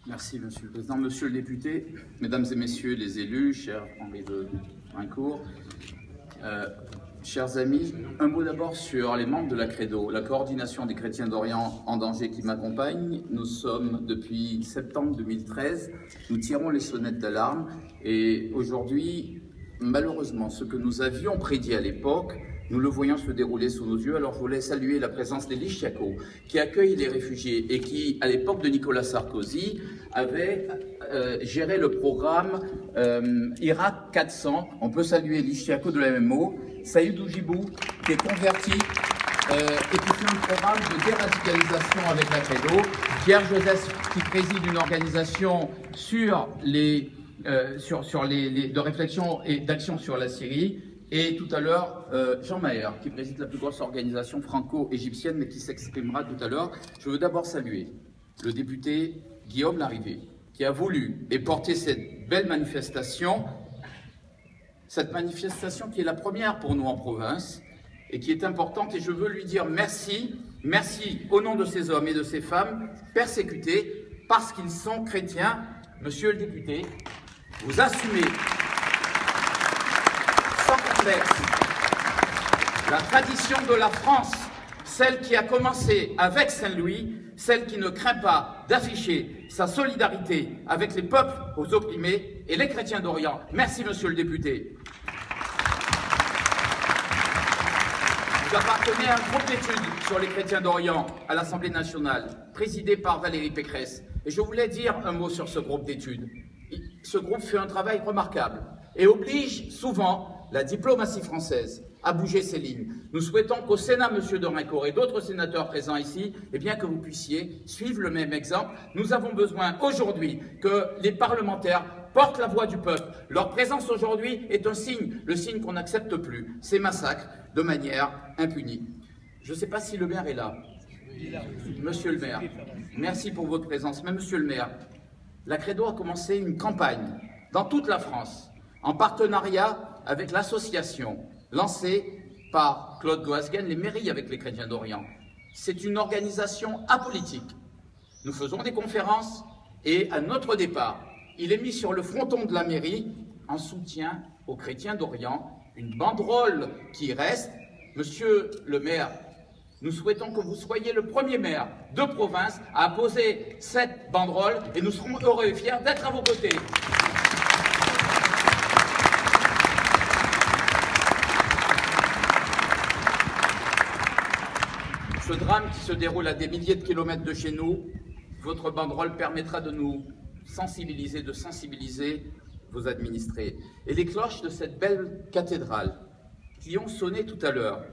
Merci, Monsieur le Président. Monsieur le député, Mesdames et Messieurs les élus, cher Henri de Brincourt, chers amis, un mot d'abord sur les membres de la Credo, la coordination des chrétiens d'Orient en danger qui m'accompagne. Nous sommes depuis septembre 2013, nous tirons les sonnettes d'alarme et aujourd'hui, malheureusement, ce que nous avions prédit à l'époque, nous le voyons se dérouler sous nos yeux. Alors je voulais saluer la présence d'Elie Chiaco, qui accueille les réfugiés et qui, à l'époque de Nicolas Sarkozy, avait géré le programme Irak 400. On peut saluer Elie Chiaco de la MMO, Saïd Oujibou, qui est converti et qui fait un programme de déradicalisation avec la Credo, Pierre Joseph, qui préside une organisation sur de réflexion et d'action sur la Syrie, et tout à l'heure, Jean Maher, qui préside la plus grosse organisation franco-égyptienne, mais qui s'exprimera tout à l'heure. Je veux d'abord saluer le député Guillaume Larrivé, qui a voulu et porté cette belle manifestation, qui est la première pour nous en province, et qui est importante, et je veux lui dire merci, merci au nom de ces hommes et de ces femmes persécutés, parce qu'ils sont chrétiens. Monsieur le député, vous assumez la tradition de la France, celle qui a commencé avec Saint-Louis, celle qui ne craint pas d'afficher sa solidarité avec les peuples aux opprimés et les chrétiens d'Orient. Merci, monsieur le député. Vous appartenez à un groupe d'études sur les chrétiens d'Orient à l'Assemblée nationale, présidé par Valérie Pécresse. Et je voulais dire un mot sur ce groupe d'études. Ce groupe fait un travail remarquable et oblige souvent la diplomatie française a bougé ses lignes. Nous souhaitons qu'au Sénat, M. de Brincourt et d'autres sénateurs présents ici, eh bien que vous puissiez suivre le même exemple. Nous avons besoin aujourd'hui que les parlementaires portent la voix du peuple. Leur présence aujourd'hui est un signe, le signe qu'on n'accepte plus, ces massacres de manière impunie. Je ne sais pas si le maire est là. Monsieur le maire, merci pour votre présence. Mais monsieur le maire, la Credo a commencé une campagne dans toute la France, en partenariat avec l'association lancée par Claude Goasguen, les mairies avec les chrétiens d'Orient. C'est une organisation apolitique. Nous faisons des conférences et à notre départ, il est mis sur le fronton de la mairie en soutien aux chrétiens d'Orient, une banderole qui reste. Monsieur le maire, nous souhaitons que vous soyez le premier maire de province à poser cette banderole et nous serons heureux et fiers d'être à vos côtés. Ce drame qui se déroule à des milliers de kilomètres de chez nous, votre banderole permettra de nous sensibiliser, de sensibiliser vos administrés. Et les cloches de cette belle cathédrale qui ont sonné tout à l'heure,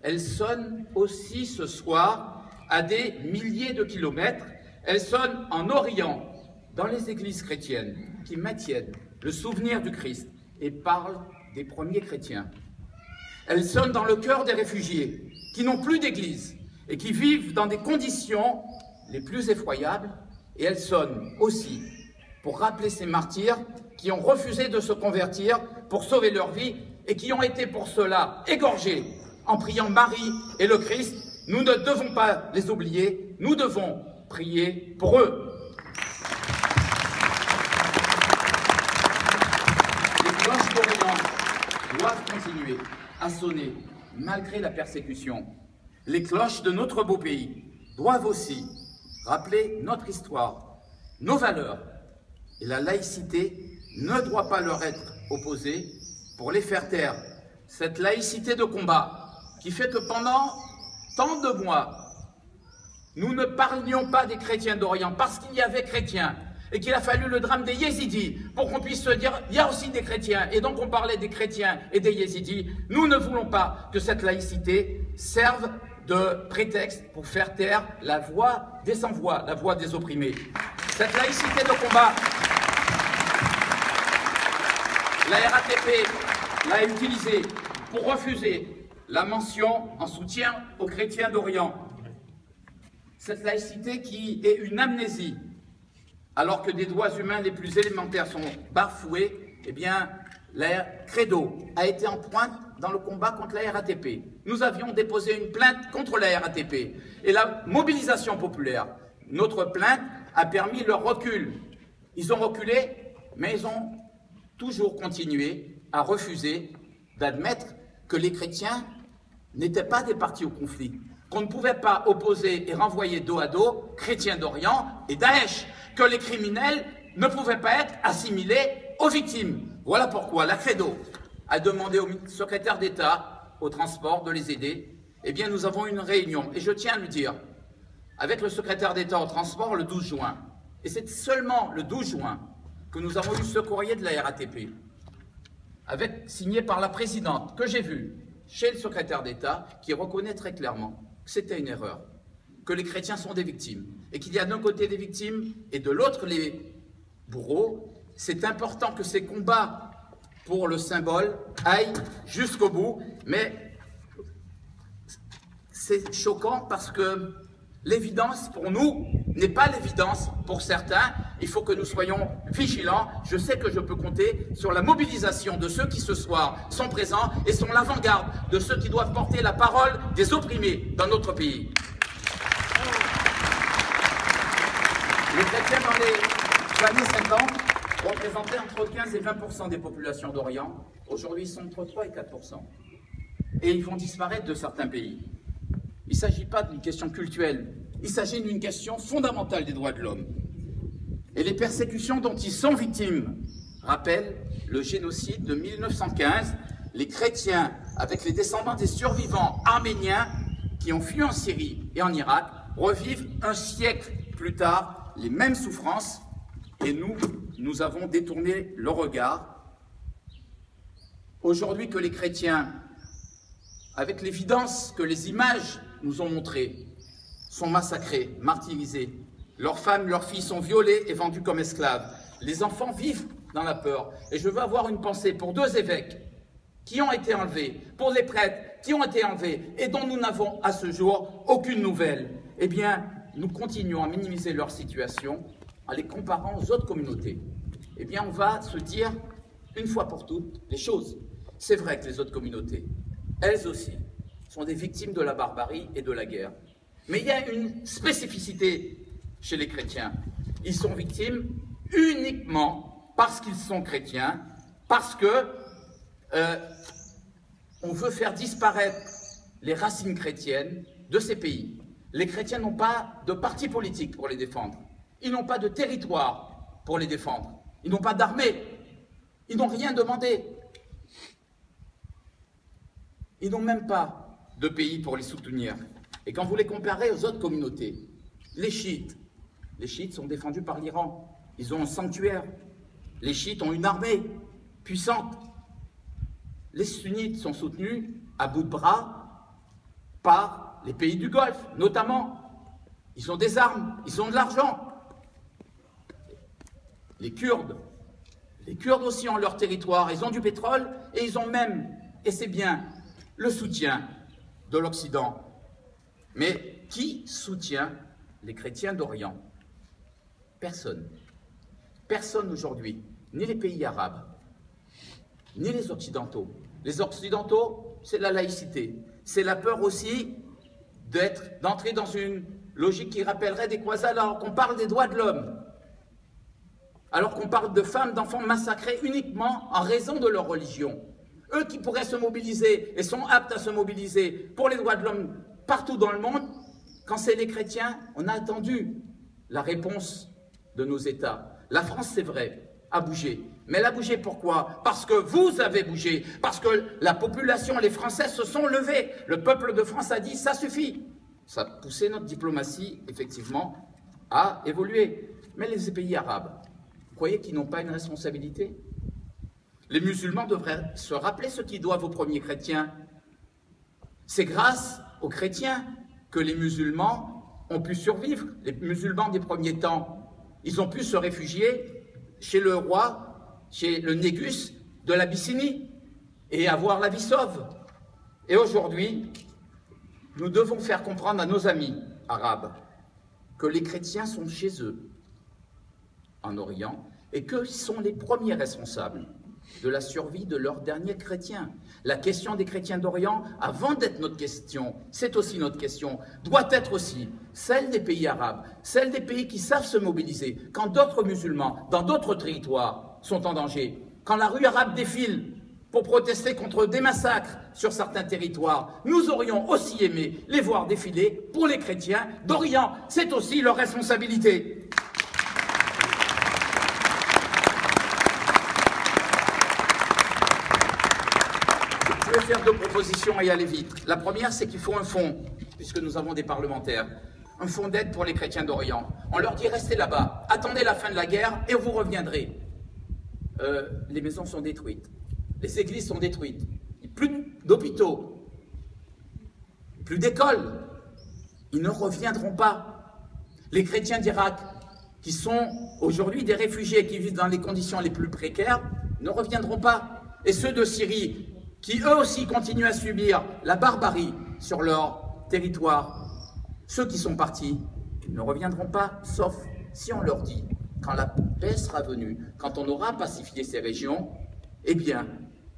elles sonnent aussi ce soir à des milliers de kilomètres. Elles sonnent en Orient, dans les églises chrétiennes qui maintiennent le souvenir du Christ et parlent des premiers chrétiens. Elles sonnent dans le cœur des réfugiés qui n'ont plus d'église et qui vivent dans des conditions les plus effroyables, et elles sonnent aussi pour rappeler ces martyrs qui ont refusé de se convertir pour sauver leur vie et qui ont été pour cela égorgés en priant Marie et le Christ. Nous ne devons pas les oublier, nous devons prier pour eux. Les cloches d'Orient doivent continuer à sonner malgré la persécution. Les cloches de notre beau pays doivent aussi rappeler notre histoire, nos valeurs. Et la laïcité ne doit pas leur être opposée pour les faire taire. Cette laïcité de combat qui fait que pendant tant de mois, nous ne parlions pas des chrétiens d'Orient parce qu'il y avait chrétiens et qu'il a fallu le drame des Yézidis pour qu'on puisse se dire il y a aussi des chrétiens, et donc on parlait des chrétiens et des Yézidis. Nous ne voulons pas que cette laïcité serve de prétexte pour faire taire la voix des sans-voix, la voix des opprimés. Cette laïcité de combat, la RATP l'a utilisée pour refuser la mention en soutien aux chrétiens d'Orient. Cette laïcité qui est une amnésie, alors que des droits humains les plus élémentaires sont bafoués, eh bien, la Credo a été en pointe dans le combat contre la RATP. Nous avions déposé une plainte contre la RATP et la mobilisation populaire. Notre plainte a permis leur recul. Ils ont reculé, mais ils ont toujours continué à refuser d'admettre que les chrétiens n'étaient pas des partis au conflit, qu'on ne pouvait pas opposer et renvoyer dos à dos chrétiens d'Orient et Daesh, que les criminels ne pouvaient pas être assimilés aux victimes. Voilà pourquoi la Credo a demandé au secrétaire d'État au transport de les aider. Eh bien, nous avons une réunion, et je tiens à le dire, avec le secrétaire d'État au transport le 12 juin. Et c'est seulement le 12 juin que nous avons eu ce courrier de la RATP, signé par la présidente, que j'ai vu chez le secrétaire d'État, qui reconnaît très clairement que c'était une erreur, que les chrétiens sont des victimes, et qu'il y a d'un côté des victimes et de l'autre les bourreaux. C'est important que ces combats pour le symbole aillent jusqu'au bout, mais c'est choquant parce que l'évidence pour nous n'est pas l'évidence pour certains. Il faut que nous soyons vigilants. Je sais que je peux compter sur la mobilisation de ceux qui ce soir sont présents et sont l'avant-garde de ceux qui doivent porter la parole des opprimés dans notre pays. Les chrétiens dans les années 50 représentaient entre 15 et 20% des populations d'Orient. Aujourd'hui, ils sont entre 3 et 4%. Et ils vont disparaître de certains pays. Il ne s'agit pas d'une question cultuelle, il s'agit d'une question fondamentale des droits de l'homme. Et les persécutions dont ils sont victimes rappellent le génocide de 1915. Les chrétiens, avec les descendants des survivants arméniens qui ont fui en Syrie et en Irak, revivent un siècle plus tard les mêmes souffrances. Et nous avons détourné le regard. Aujourd'hui que les chrétiens, avec l'évidence que les images nous ont montrées, sont massacrés, martyrisés. Leurs femmes, leurs filles sont violées et vendues comme esclaves. Les enfants vivent dans la peur. Et je veux avoir une pensée pour 2 évêques qui ont été enlevés, pour les prêtres qui ont été enlevés et dont nous n'avons à ce jour aucune nouvelle. Eh bien, nous continuons à minimiser leur situation en les comparant aux autres communautés. Eh bien, on va se dire, une fois pour toutes, les choses. C'est vrai que les autres communautés, elles aussi, sont des victimes de la barbarie et de la guerre. Mais il y a une spécificité chez les chrétiens. Ils sont victimes uniquement parce qu'ils sont chrétiens, parce que on veut faire disparaître les racines chrétiennes de ces pays. Les chrétiens n'ont pas de parti politique pour les défendre. Ils n'ont pas de territoire pour les défendre. Ils n'ont pas d'armée. Ils n'ont rien demandé. Ils n'ont même pas de pays pour les soutenir. Et quand vous les comparez aux autres communautés, les chiites sont défendus par l'Iran. Ils ont un sanctuaire. Les chiites ont une armée puissante. Les sunnites sont soutenus à bout de bras par les pays du Golfe, notamment. Ils ont des armes, ils ont de l'argent. Les Kurdes aussi ont leur territoire, ils ont du pétrole et ils ont même, et c'est bien, le soutien de l'Occident. Mais qui soutient les chrétiens d'Orient? Personne. Personne aujourd'hui, ni les pays arabes, ni les Occidentaux. Les Occidentaux, c'est la laïcité. C'est la peur aussi d'entrer dans une logique qui rappellerait des croisades alors qu'on parle des droits de l'homme. Alors qu'on parle de femmes, d'enfants massacrés uniquement en raison de leur religion. Eux qui pourraient se mobiliser et sont aptes à se mobiliser pour les droits de l'homme partout dans le monde, quand c'est les chrétiens, on a attendu la réponse de nos États. La France, c'est vrai, a bougé. Mais elle a bougé pourquoi? Parce que vous avez bougé, parce que la population, les Français se sont levés. Le peuple de France a dit, ça suffit. Ça a poussé notre diplomatie, effectivement, à évoluer. Mais les pays arabes, vous croyez qu'ils n'ont pas une responsabilité? Les musulmans devraient se rappeler ce qu'ils doivent aux premiers chrétiens. C'est grâce aux chrétiens que les musulmans ont pu survivre. Les musulmans des premiers temps, ils ont pu se réfugier chez le roi, chez le Négus de l'Abyssinie et avoir la vie sauve. Et aujourd'hui, nous devons faire comprendre à nos amis arabes que les chrétiens sont chez eux, en Orient, et qu'ils sont les premiers responsables de la survie de leurs derniers chrétiens. La question des chrétiens d'Orient, avant d'être notre question, c'est aussi notre question, doit être aussi celle des pays arabes, celle des pays qui savent se mobiliser quand d'autres musulmans, dans d'autres territoires, sont en danger. Quand la rue arabe défile pour protester contre des massacres sur certains territoires, nous aurions aussi aimé les voir défiler pour les chrétiens d'Orient. C'est aussi leur responsabilité. Je vais faire deux propositions et aller vite. La première, c'est qu'il faut un fonds, puisque nous avons des parlementaires, un fonds d'aide pour les chrétiens d'Orient. On leur dit restez là-bas, attendez la fin de la guerre et vous reviendrez. Les maisons sont détruites, les églises sont détruites, plus d'hôpitaux, plus d'écoles. Ils ne reviendront pas. Les chrétiens d'Irak, qui sont aujourd'hui des réfugiés qui vivent dans les conditions les plus précaires, ne reviendront pas. Et ceux de Syrie, qui eux aussi continuent à subir la barbarie sur leur territoire, ceux qui sont partis ne reviendront pas, sauf si on leur dit, quand la paix sera venue, quand on aura pacifié ces régions, eh bien,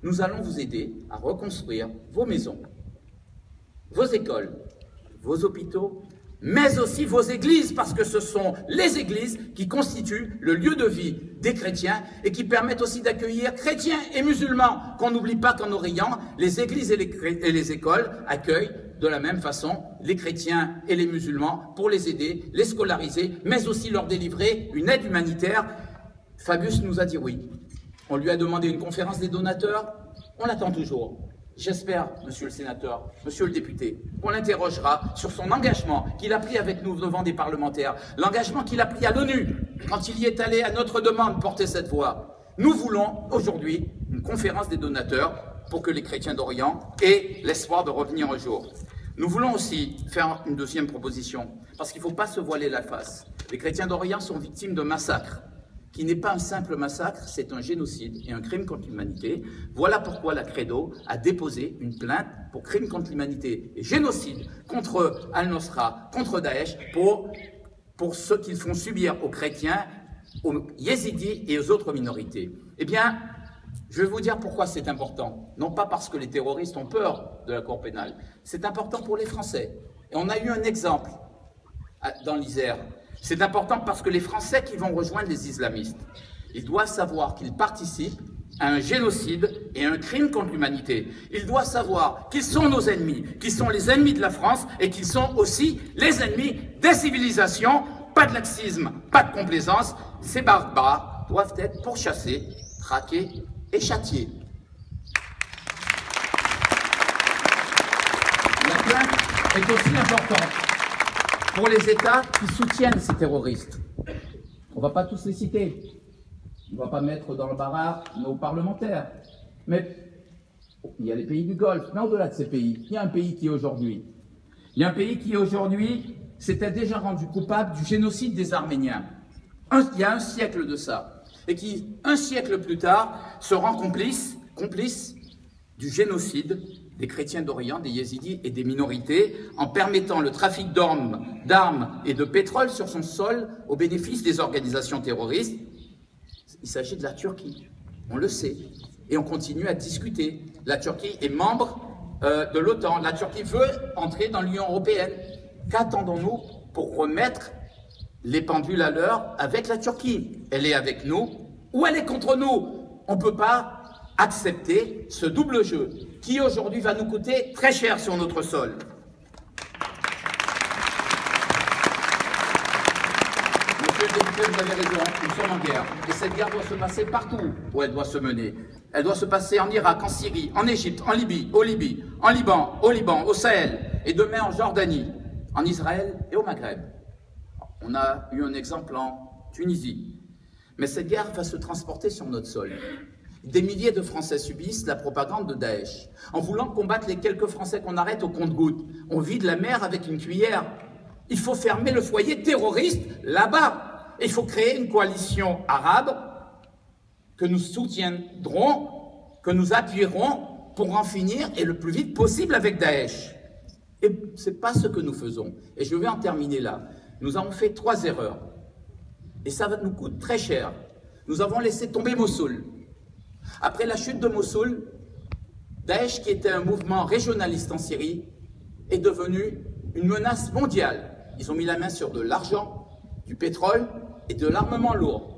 nous allons vous aider à reconstruire vos maisons, vos écoles, vos hôpitaux, mais aussi vos églises, parce que ce sont les églises qui constituent le lieu de vie des chrétiens et qui permettent aussi d'accueillir chrétiens et musulmans. Qu'on n'oublie pas qu'en Orient, les églises et les écoles accueillent de la même façon les chrétiens et les musulmans pour les aider, les scolariser, mais aussi leur délivrer une aide humanitaire. Fabius nous a dit oui. On lui a demandé une conférence des donateurs, on l'attend toujours. J'espère, monsieur le sénateur, monsieur le député, qu'on l'interrogera sur son engagement qu'il a pris avec nous devant des parlementaires, l'engagement qu'il a pris à l'ONU quand il y est allé à notre demande porter cette voix. Nous voulons aujourd'hui une conférence des donateurs pour que les chrétiens d'Orient aient l'espoir de revenir un jour. Nous voulons aussi faire une deuxième proposition, parce qu'il ne faut pas se voiler la face. Les chrétiens d'Orient sont victimes de massacres, qui n'est pas un simple massacre, c'est un génocide et un crime contre l'humanité. Voilà pourquoi la Credo a déposé une plainte pour crime contre l'humanité et génocide contre Al-Nosra, contre Daesh, pour ce qu'ils font subir aux chrétiens, aux yézidis et aux autres minorités. Eh bien, je vais vous dire pourquoi c'est important. Non pas parce que les terroristes ont peur de la Cour pénale, c'est important pour les Français. Et on a eu un exemple dans l'Isère. C'est important parce que les Français qui vont rejoindre les islamistes, ils doivent savoir qu'ils participent à un génocide et à un crime contre l'humanité. Ils doivent savoir qu'ils sont nos ennemis, qu'ils sont les ennemis de la France et qu'ils sont aussi les ennemis des civilisations. Pas de laxisme, pas de complaisance. Ces barbares doivent être pourchassés, traqués et châtiés. La plainte est aussi importante pour les États qui soutiennent ces terroristes. On ne va pas tous les citer. On ne va pas mettre dans le l'embarras nos parlementaires. Mais il y a les pays du Golfe. Mais au-delà de ces pays, il y a un pays qui aujourd'hui s'était déjà rendu coupable du génocide des Arméniens. Il y a un siècle de ça. Et qui, un siècle plus tard, se rend complice du génocide des chrétiens d'Orient, des yézidis et des minorités, en permettant le trafic d'armes et de pétrole sur son sol au bénéfice des organisations terroristes. Il s'agit de la Turquie, on le sait, et on continue à discuter. La Turquie est membre de l'OTAN, la Turquie veut entrer dans l'Union européenne. Qu'attendons-nous pour remettre les pendules à l'heure avec la Turquie? Elle est avec nous ou elle est contre nous? On ne peut pas accepter ce double jeu qui aujourd'hui va nous coûter très cher sur notre sol. Monsieur le député, vous avez raison, nous sommes en guerre. Et cette guerre doit se passer partout où elle doit se mener. Elle doit se passer en Irak, en Syrie, en Égypte, en Libye, en Liban, au Sahel, et demain en Jordanie, en Israël et au Maghreb. On a eu un exemple en Tunisie. Mais cette guerre va se transporter sur notre sol. Des milliers de Français subissent la propagande de Daesh. En voulant combattre les quelques Français qu'on arrête au compte-gouttes, on vide la mer avec une cuillère. Il faut fermer le foyer terroriste là-bas. Il faut créer une coalition arabe que nous soutiendrons, que nous appuierons pour en finir et le plus vite possible avec Daesh. Et ce n'est pas ce que nous faisons. Et je vais en terminer là. Nous avons fait 3 erreurs. Et ça nous coûte très cher. Nous avons laissé tomber Mossoul. Après la chute de Mossoul, Daesh, qui était un mouvement régionaliste en Syrie, est devenu une menace mondiale. Ils ont mis la main sur de l'argent, du pétrole et de l'armement lourd.